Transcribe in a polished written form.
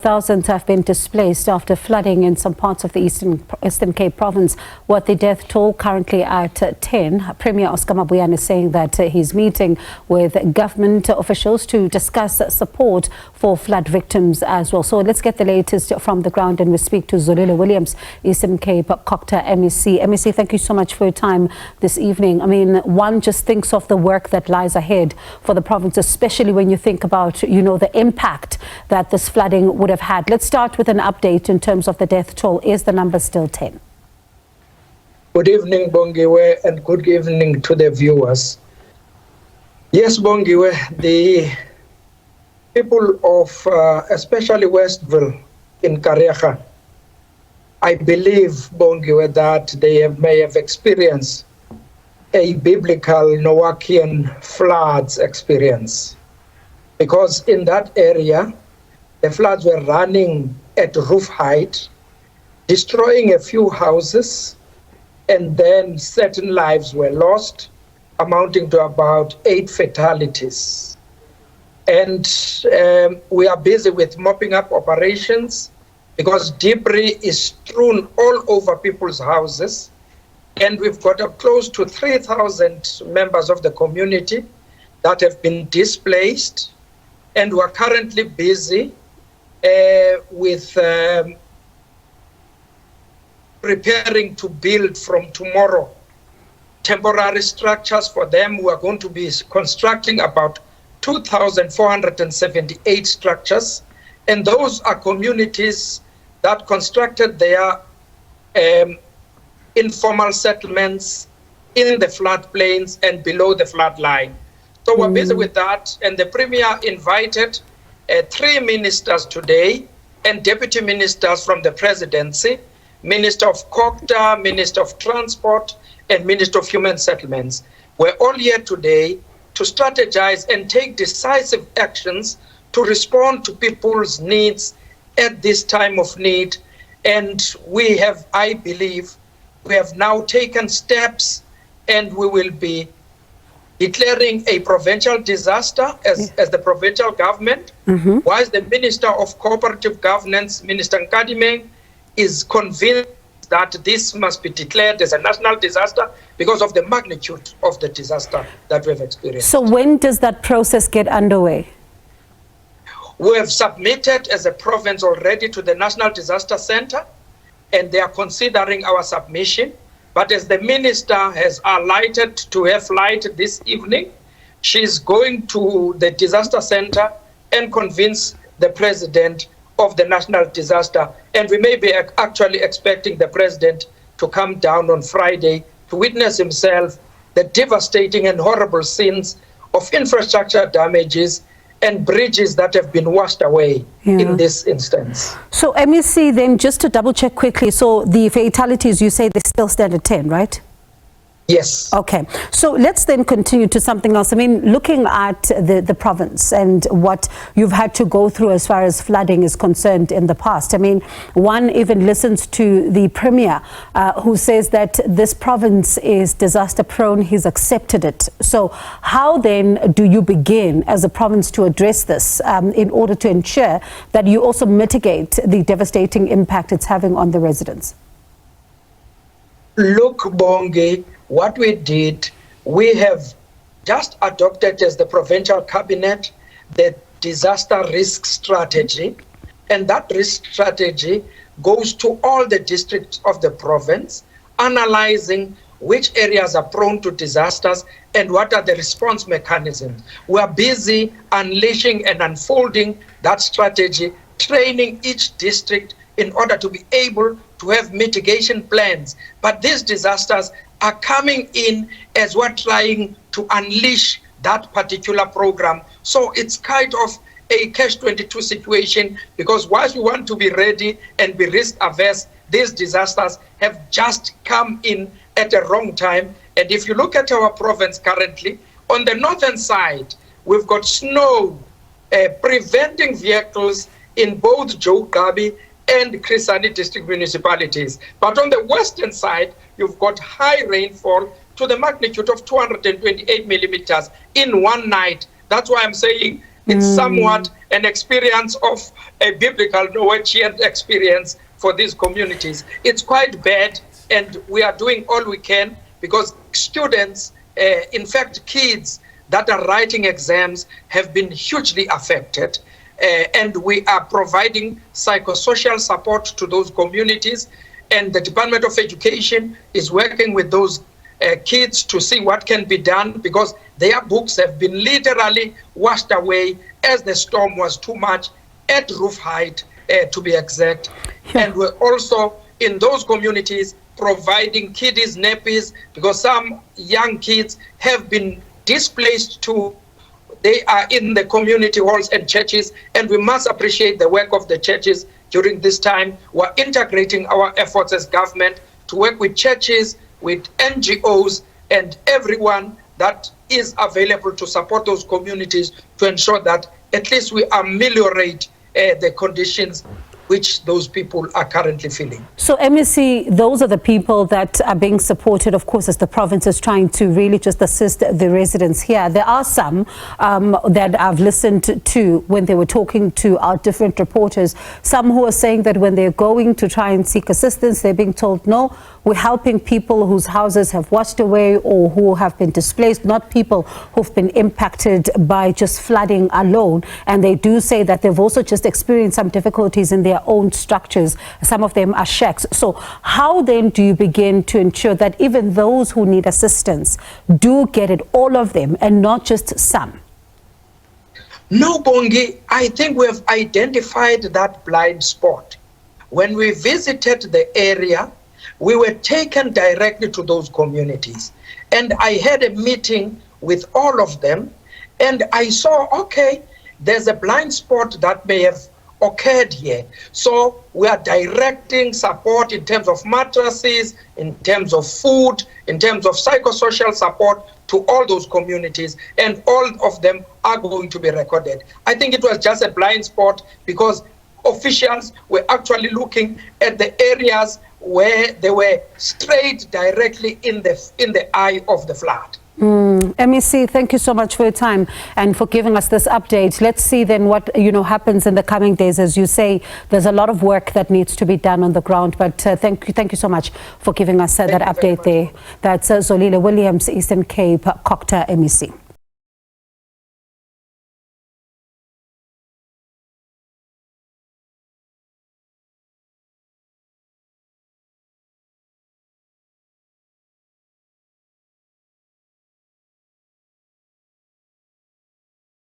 Thousands have been displaced after flooding in some parts of the Eastern Cape province, with the death toll currently at 10. Premier Oscar Mabuyane is saying that he's meeting with government officials to discuss support for flood victims as well. So let's get the latest from the ground and we speak to Zolile Williams, Eastern Cape Cooperative MEC. MEC, thank you so much for your time this evening. I mean, one just thinks of the work that lies ahead for the province, especially when you think about, the impact that this flooding would have had. Let's start with an update in terms of the death toll. Is the number still 10? Good evening, Bongiwe, and good evening to the viewers. Yes, Bongiwe, the people of especially Westville in Kariaga, I believe, Bongiwe, that they may have experienced a biblical Noachian floods experience, because in that area, the floods were running at roof height, destroying a few houses, and then certain lives were lost, amounting to about 8 fatalities. And we are busy with mopping up operations because debris is strewn all over people's houses. And we've got up close to 3,000 members of the community that have been displaced, and we are currently busy with preparing to build from tomorrow temporary structures for them. We are going to be constructing about 2,478 structures, and those are communities that constructed their informal settlements in the floodplains and below the flood line. So we're busy with that, and the Premier invited 3 ministers today and deputy ministers from the presidency, Minister of Cooperative, Minister of Transport, and Minister of Human Settlements. We're all here today to strategize and take decisive actions to respond to people's needs at this time of need. And we have, I believe, we have now taken steps, and we will be declaring a provincial disaster as the provincial government, whilst the Minister of Cooperative Governance, Minister Nkadimeng, is convinced that this must be declared as a national disaster because of the magnitude of the disaster that we've experienced. So when does that process get underway? We have submitted as a province already to the National Disaster Center, and they are considering our submission. But as the minister has alighted to her flight this evening, she's going to the disaster center and convince the president of the national disaster. And we may be actually expecting the president to come down on Friday to witness himself the devastating and horrible scenes of infrastructure damages and bridges that have been washed away in this instance. So MEC, then just to double check quickly, so the fatalities, you say they still stand at 10, right? Yes. Okay. So let's then continue to something else. I mean, looking at the province and what you've had to go through as far as flooding is concerned in the past. I mean, one even listens to the Premier who says that this province is disaster prone. He's accepted it. So how then do you begin as a province to address this in order to ensure that you also mitigate the devastating impact it's having on the residents? Look, Bongi, what we did, we have just adopted as the provincial cabinet the disaster risk strategy, and that risk strategy goes to all the districts of the province, analyzing which areas are prone to disasters and what are the response mechanisms. We are busy unleashing and unfolding that strategy, training each district in order to be able to have mitigation plans. But these disasters are coming in as we're trying to unleash that particular program. So it's kind of a catch-22 situation, because whilst we want to be ready and be risk-averse, these disasters have just come in at the wrong time. And if you look at our province currently, on the northern side, we've got snow preventing vehicles in both Joe Gabi and Krisani district municipalities. But on the western side, you've got high rainfall to the magnitude of 228 millimeters in one night. That's why I'm saying It's somewhat an experience of a biblical Norwegian experience for these communities. It's quite bad, and we are doing all we can because students, in fact, kids that are writing exams have been hugely affected. And we are providing psychosocial support to those communities. And the Department of Education is working with those kids to see what can be done, because their books have been literally washed away as the storm was too much at roof height, to be exact. Yeah. And we're also in those communities providing kiddies nappies, because some young kids have been displaced to, they are in the community halls and churches, and we must appreciate the work of the churches during this time. We're integrating our efforts as government to work with churches, with NGOs, and everyone that is available to support those communities to ensure that at least we ameliorate the conditions which those people are currently feeling. So MEC, those are the people that are being supported, of course, as the province is trying to really just assist the residents here. There are some that I've listened to when they were talking to our different reporters, some who are saying that when they're going to try and seek assistance, they're being told, no, we're helping people whose houses have washed away or who have been displaced, not people who've been impacted by just flooding alone. And they do say that they've also just experienced some difficulties in their own structures. Some of them are shacks. So how then do you begin to ensure that even those who need assistance do get it, all of them, and not just some? No, Bongi, I think we have identified that blind spot. When we visited the area, we were taken directly to those communities. And I had a meeting with all of them, and I saw, okay, there's a blind spot that may have occurred here. So we are directing support in terms of mattresses, in terms of food, in terms of psychosocial support to all those communities, and all of them are going to be recorded. I think it was just a blind spot because officials were actually looking at the areas where they were straight directly in the eye of the flood. MEC, thank you so much for your time and for giving us this update. Let's see then what happens in the coming days. As you say, there's a lot of work that needs to be done on the ground, but thank you so much for giving us that update there. That's Zolile Williams, Eastern Cape, Cooperative MEC.